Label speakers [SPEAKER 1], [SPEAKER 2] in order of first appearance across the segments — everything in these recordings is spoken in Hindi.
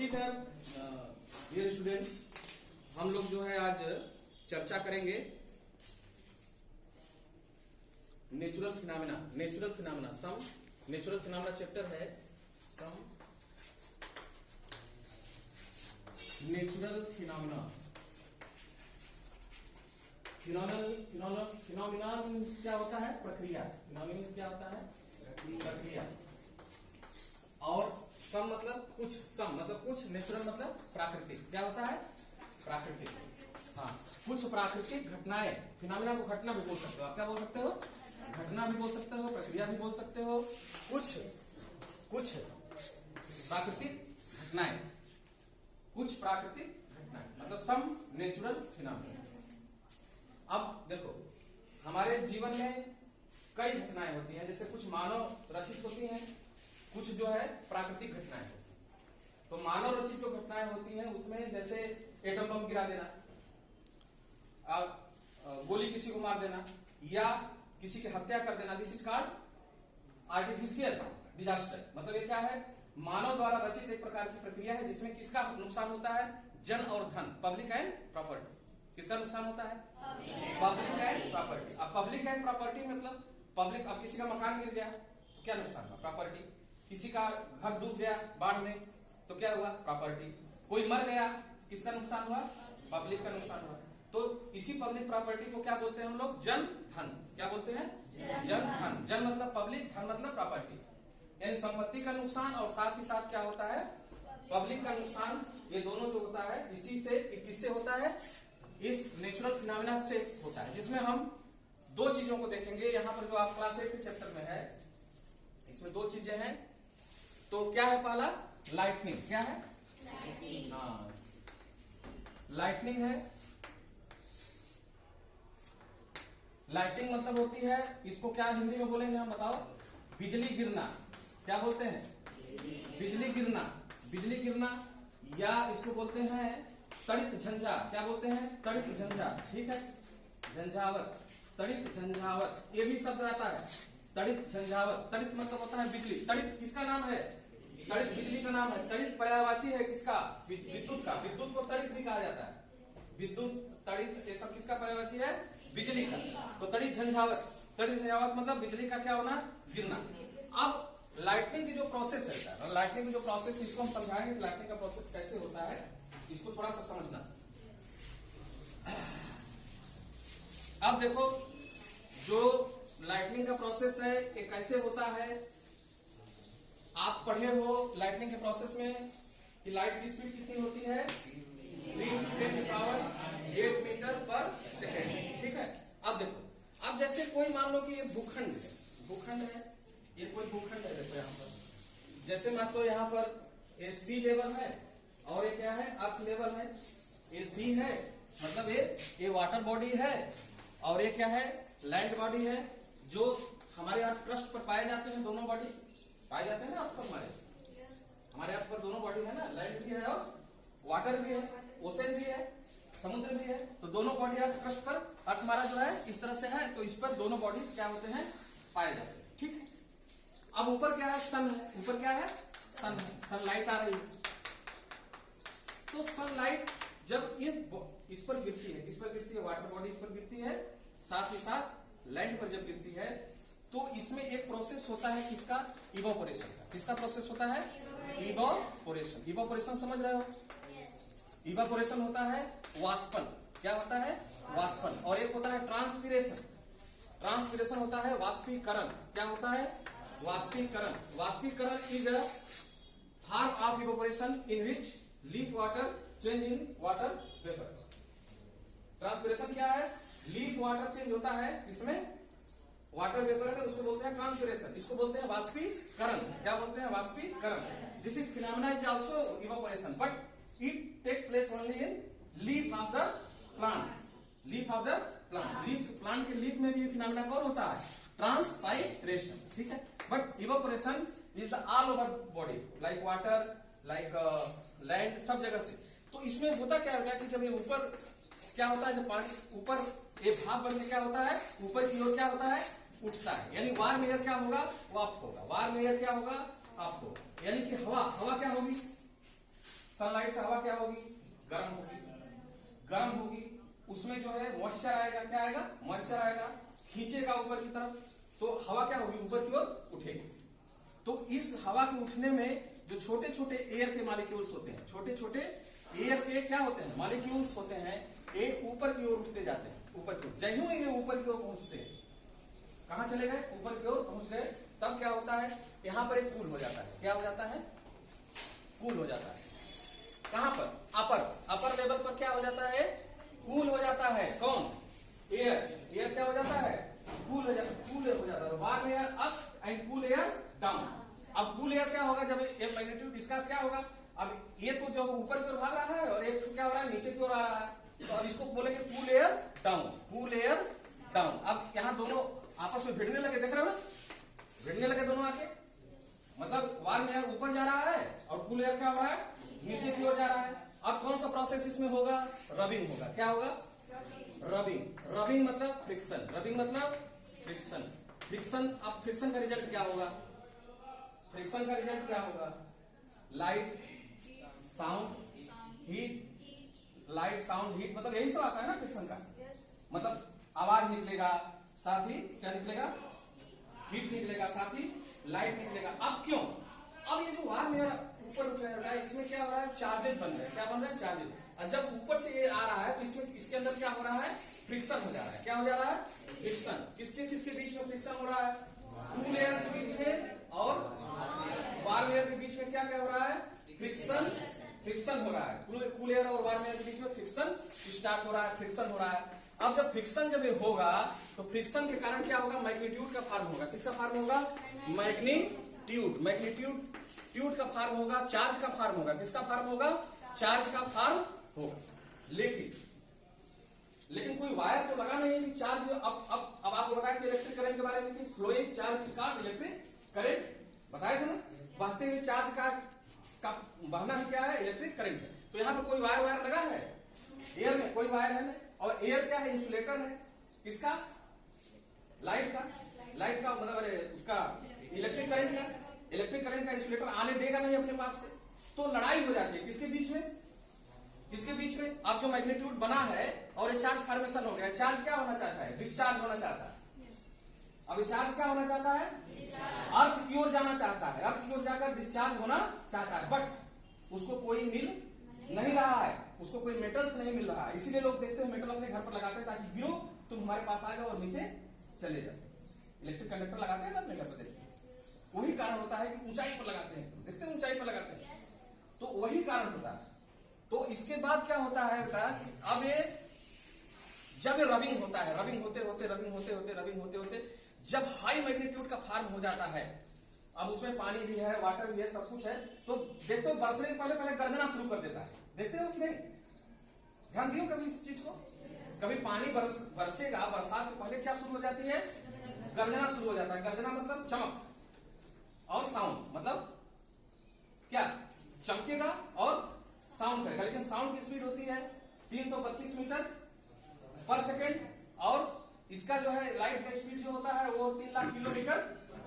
[SPEAKER 1] ठीक है डियर स्टूडेंट्स, हम लोग जो है आज चर्चा करेंगे natural phenomena some natural phenomena chapter है सम नेचुरल फिनोमेना। फिनोमेना क्या होता है? प्रक्रिया। फिनोमेना क्या होता है? प्रक्रिया। और सम मतलब कुछ, नेचुरल मतलब प्राकृतिक। क्या होता है? प्राकृतिक। हाँ, कुछ प्राकृतिक घटनाएं। फिनोमेना को घटना भी बोल सकते हो आप। क्या बोल सकते हो? घटना भी बोल सकते हो, प्रक्रिया भी बोल सकते हो। कुछ प्राकृतिक घटनाएं, मतलब सम नेचुरल फिनोमेना। अब देखो, हमारे जीवन में कई घटनाएं होती हैं, जैसे कुछ मानव रचित होती हैं, कुछ जो है प्राकृतिक घटनाएं होती हैं। तो मानव रचित जो घटनाएं होती हैं उसमें जैसे एटम बम गिरा देना, गोली किसी को मार देना, या किसी की हत्या कर देना, this is called artificial disaster. मतलब ये क्या है? मानव द्वारा रचित एक प्रकार की प्रक्रिया है जिसमें किसका नुकसान होता है? जन और धन, पब्लिक एंड प्रॉपर्टी। किसका नुकसान होता है? Public and property. अब पब्लिक एंड प्रॉपर्टी मतलब पब्लिक, अब किसी का मकान गिर गया तो क्या नुकसान हुआ? प्रॉपर्टी। किसी का घर डूब गया बाढ़ में तो क्या हुआ? प्रॉपर्टी। कोई मर गया, किसका नुकसान हुआ? पब्लिक का नुकसान हुआ। तो इसी पब्लिक प्रॉपर्टी को क्या बोलते हैं हम लोग? जन धन। क्या बोलते हैं? जन धन। जन मतलब पब्लिक, धन मतलब प्रॉपर्टी, यानी संपत्ति का नुकसान और साथ ही साथ क्या होता है? पब्लिक का नुकसान। ये दोनों जो होता है इसी से, किससे होता है? इस नेचुरल फिनोमेना से होता है, जिसमें हम दो चीजों को देखेंगे। यहाँ पर जो आप क्लास 8 के चैप्टर में है, इसमें दो चीजें हैं। तो क्या है? पहला लाइटनिंग। क्या है? हाँ, लाइटनिंग है। लाइटनिंग मतलब होती है, इसको क्या हिंदी में बोलेंगे हम? बताओ। बिजली गिरना। क्या बोलते हैं? बिजली गिरना। बिजली गिरना, या इसको बोलते हैं तड़ित झंझा। क्या बोलते हैं? तड़ित झंझा। ठीक है, झंझावत, तड़ित झंझावत, ये भी शब्द आता है, तड़ित झंझावत। तड़ित मतलब होता है बिजली। तड़ित किसका नाम है? तड़ित बिजली का नाम है। तड़ित पर्यायवाची है किसका? विद्युत का। विद्युत को तड़ित भी कहा जाता है। विद्युत, तड़ित, ये सब किसका पर्यायवाची है? बिजली का। तो तड़ित झंझावत, मतलब बिजली का क्या होना? गिरना। अब लाइटनिंग की जो प्रोसेस है, लाइटनिंग की जो प्रोसेस, इसको हम समझाएंगे कि लाइटनिंग का प्रोसेस कैसे होता है, इसको थोड़ा सा समझना। अब देखो, जो लाइटनिंग का प्रोसेस है ये कैसे होता है, आप पढ़े हो लाइटनिंग के प्रोसेस में कि लाइट की स्पीड कितनी होती है? 3×10⁸ मीटर पर सेकेंड। ठीक है। अब देखो, अब जैसे कोई मान लो कि ये भूखंड है, ये कोई भूखंड है। देखो यहाँ पर, जैसे मान लो यहाँ पर ये सी लेवल है और ये क्या है? अर्थ लेवल है। ये सी है, मतलब ये वाटर बॉडी है, और ये क्या है? लैंड बॉडी है, जो हमारे अर्थ पृष्ठ पर पाए जाते हैं। दोनों बॉडी पाए जाते हैं ना अर्थ पर, हमारे अर्थ पर दोनों बॉडी है ना, लैंड भी है और वाटर भी है, ओशन भी है, समुद्र भी है। तो दोनों बॉडी अर्थ पृष्ठ पर, अर्थ हमारा जो है इस तरह से है, तो इस पर दोनों बॉडीज क्या होते हैं? पाए जाते हैं। ठीक है। अब ऊपर क्या है? सन है। ऊपर क्या है? सन है। सनलाइट आ रही है। तो सनलाइट जब इस पर गिरती है, किस पर गिरती है? वाटर बॉडी इस पर गिरती है, साथ ही साथ लैंड पर जब गिरती है तो इसमें एक प्रोसेस होता है किसका? इवापोरेशन का। किसका प्रोसेस होता है? इवापोरेशन। इवापोरेशन समझ रहे हो? इवापोरेशन होता है वाष्पन। क्या होता है? वाष्पन। और एक होता है ट्रांसपीरेशन। ट्रांसपीरेशन होता है वाष्पीकरण। क्या होता है? वाष्पीकरण। वाष्पीकरण is a form of evaporation in which leaf water change in water vapour. Transpiration क्या है? लीफ वाटर चेंज होता है इसमें वाटर वेपर में, उसको बोलते हैं ट्रांसपीरेशन। इसको बोलते हैं वाष्पीकरण। क्या बोलते हैं? वाष्पीकरण। This is phenomena is also evaporation, but it take place only in leaf of the plant. Leaf of the plant, leaf, plant के लीफ में भी फिनोमेना कौन होता है? ट्रांसपाइरेशन। ठीक है। But evaporation is the all over body, like water, like land, सब जगह से। तो इसमें होता क्या होगा कि जब ये ऊपर क्या होता है, जब पानी ऊपर ये भाप बन के क्या होता है? ऊपर की ओर क्या होता है? उठता है। यानी वार्म एयर क्या होगा? वो अप होगा। वार्म एयर क्या होगा? अप होगा। यानी कि हवा क्या होगी? सनलाइट से हवा क्या होगी, गर्म होगी, गर्म होगी, उसमें जो है मॉइस्चर आएगा, क्या आएगा, मॉइस्चर आएगा, खींचेगा ऊपर की तरफ, तो हवा क्या होगी, ऊपर की ओर उठेगी। तो इस हवा के उठने में जो छोटे छोटे एयर के मॉलिक्यूल्स होते हैं, छोटे छोटे एयर के क्या होते हैं, मॉलिक्यूल्स होते हैं, ये ऊपर की ओर उठते जाते हैं, ऊपर की ओर। जैसे ही ये ऊपर की ओर पहुंचते हैं, कहां चले गए, ऊपर की ओर पहुंच गए, तब क्या होता है, यहां पर एक कूल हो जाता है, क्या हो जाता है, कूल हो जाता है। कहां पर, अपर लेवल पर क्या हो जाता है, कूल हो जाता है। कौन, एयर क्या हो जाता है, कूल हो जाता है। Warm air up and cool air down. अब कूल एयर क्या होगा, जब ये मैग्नीट्यूड इसका क्या होगा, अब ये तो जब ऊपर की ओर भाग रहा है और एक क्या हो रहा है, नीचे की ओर आ रहा है, तो अब इसको बोलेंगे cool air down, cool air down. अब यहाँ दोनों आपस में भिड़ने लगे, देख रहे हो ना, भिड़ने लगे दोनों आके, मतलब वार्म एयर ऊपर जा रहा है और कूल एयर क्या हो रहा है, नीचे की ओर जा रहा है। अब कौन सा प्रोसेस इसमें होगा, रबिंग होगा, क्या होगा, रबिंग मतलब फ्रिक्शन, रबिंग मतलब फ्रिक्शन, फ्रिक्शन। अब फ्रिक्शन का रिजल्ट क्या होगा, फ्रिक्शन का रिजल्ट क्या होगा, light sound heat, light sound heat, मतलब यही सब आता है ना फ्रिक्शन का, मतलब आवाज निकलेगा, साथ ही क्या निकलेगा, हीट निकलेगा, साथ ही लाइट निकलेगा। अब क्यों, अब ये जो वार्म एयर ऊपर उठ रहा है, इसमें क्या हो रहा है, चार्जेस बन रहे हैं, क्या बन रहे हैं, चार्जेस। और जब ऊपर से ये आ रहा है तो इसमें इसके अंदर क्या हो रहा है, फ्रिक्शन हो जा रहा है, क्या हो जा रहा है, फ्रिक्शन। किसके किसके बीच में फ्रिक्शन हो रहा है, कूल एयर के बीच में और वार्म एयर के बीच में क्या क्या हो रहा है, फ्रिक्शन, फ्रिक्शन हो रहा है। कूल एयर और वार्म एयर के बीच में फ्रिक्शन स्टार्ट हो रहा है, फ्रिक्शन हो रहा है। अब जब फ्रिक्शन जब होगा तो फ्रिक्शन के कारण क्या होगा, मैग्नीट्यूड का फॉर्म होगा, किसका फॉर्म होगा, मैग्नीट्यूड, मैग्नीट्यूड का फॉर्म होगा, चार्ज का फॉर्म होगा, किसका फॉर्म होगा, चार्ज का फॉर्म होगा। लेकिन कोई वायर तो लगा नहीं कि चार्ज, अब आपको बताया कि इलेक्ट्रिक करंट के बारे में कि फ्लोइंग चार्ज इसका इलेक्ट्रिक करंट बताया था ना, बहते हुए चार्ज का बहना ही क्या है, इलेक्ट्रिक करंट है। तो यहाँ पे कोई वायर लगा है, एयर में कोई वायर है ना, और एयर क्या है, इंसुलेटर है, किसका, लाइट का मतलब उसका इलेक्ट्रिक करंट का इंसुलेटर आने देगा नहीं अपने पास से, तो लड़ाई हो जाती है किसके बीच में, किसके बीच में। अब जो मैग्नीट्यूड बना है और ये चार्ज फॉर्मेशन हो गया, चार्ज क्या होना चाहता है, डिस्चार्ज होना चाहता है। अब ये चार्ज क्या होना चाहता है, अर्थ की ओर जाना चाहता है, अर्थ की ओर जाकर डिस्चार्ज होना चाहता है, बट उसको कोई मिल नहीं रहा है, उसको कोई मेटल्स नहीं मिल रहा है। इसीलिए लोग देखते हैं मेटल अपने घर पर लगाते हैं ताकि गिरो तुम हमारे पास आ जाओ और नीचे चले जाओ। इलेक्ट्रिक कंडक्टर लगाते हैं ना अपने घर पर, देखते वही कारण होता है कि ऊंचाई पर लगाते हैं, देखते हैं ऊंचाई पर लगाते हैं, तो वही कारण होता है। तो इसके बाद क्या होता है बेटा कि अब ये जब ये रबिंग होता है, रबिंग होते होते जब हाई मैग्नीट्यूड का फॉर्म हो जाता है, अब उसमें पानी भी है, वाटर भी है, सब कुछ है, तो देखते हो बरसने से पहले गर्जना शुरू कर देता है, देखते हो कि नहीं, ध्यान दियो कभी इस चीज को। कभी पानी बरसेगा, बरसात के पहले क्या शुरू हो जाती है, गर्जना शुरू हो जाता है। गर्जना मतलब चमक और साउंड, मतलब क्या, चमकेगा और साउंड करेगा, लेकिन साउंड की स्पीड होती है 332 मीटर पर सेकेंड, और इसका जो है लाइट का स्पीड जो होता है वो 3 लाख किलोमीटर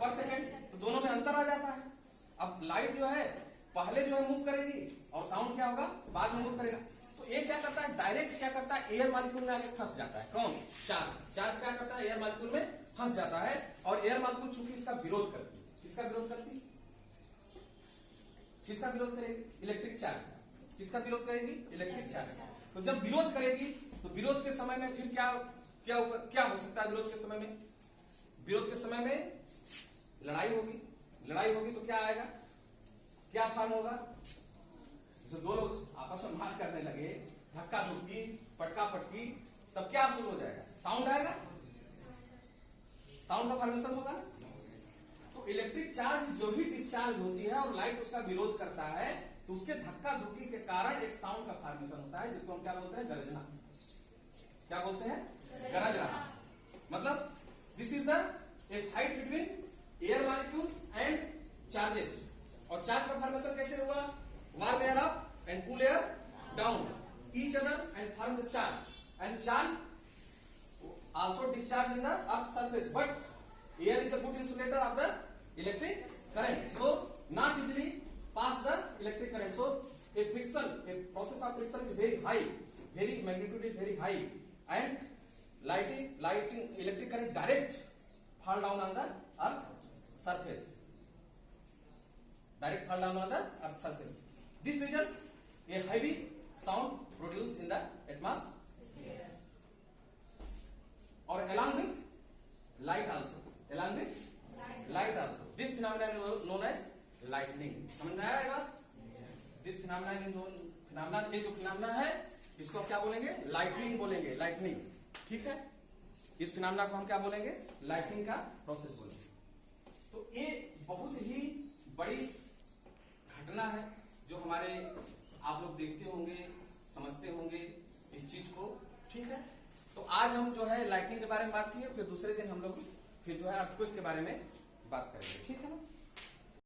[SPEAKER 1] पर सेकेंड, तो दोनों में अंतर आ जाता है। अब लाइट जो है पहले जो है मूव करेगी और साउंड क्या होगा, बाद में मूव करेगा। तो ये क्या करता है, डायरेक्ट क्या करता है, एयर मॉलिक्यूल में आके फंस जाता है। कौन, चार्ज क्या करता है, एयर मॉलिक्यूल में फंस जाता है, और एयर मॉलिक्यूल चूंकि इसका विरोध करती है, किसका विरोध करती, किसका विरोध करेगी, इलेक्ट्रिक चार्ज, किसका विरोध करेगी, इलेक्ट्रिक चार्ज। तो जब विरोध करेगी तो विरोध के समय में फिर क्या हो सकता है, विरोध के समय में, विरोध के समय में लड़ाई होगी, तो क्या आएगा, क्या फॉर्म होगा, जैसे दो लोग आपस में मार करने लगे, धक्का धुक्की, पटका पटकी, तब क्या शुरू हो जाएगा, साउंड आएगा, साउंड का फॉर्मेशन होगा। तो इलेक्ट्रिक चार्ज जो भी डिस्चार्ज होती है और लाइट उसका विरोध करता है, तो उसके धक्का धुक्की के कारण एक साउंड का फॉर्मेशन होता है, जिसको हम क्या बोलते हैं, गर्जना। क्या बोलते हैं, गरजना। मतलब this is the A fight between air molecules and charges. और चार्ज का फॉर्मेशन कैसे हुआ, warm air up and cool air down each other and form the charge, and charge also discharge in the earth surface, but air is a good insulator of the electric current, so not easily pass the electric current, so a fixed friction, a process of friction is very high, very magnitude is very high, and lighting electric current direct fall down on the earth surface. Direct fall down on the earth surface. This results a heavy sound produced in the atmosphere, or along with light also. Along with light also. This phenomenon is known as lightning. समझ में आया ये बात? This phenomenon is known, phenomenon, ये जो phenomenon है इसको आप क्या बोलेंगे? लाइटनिंग बोलेंगे. लाइटनिंग, ठीक है? इस फिनोमेना को हम क्या बोलेंगे? लाइटनिंग का प्रोसेस बोलेंगे. तो ये बहुत ही बड़ी घटना है जो हमारे आप लोग देखते होंगे, समझते होंगे इस चीज को, ठीक है? तो आज हम जो है लाइटनिंग के बारे में बात किए, फिर दूसरे दिन हम लोग फिर जो है अर्थक्वेक के बारे में बात करेंगे, ठीक है ना?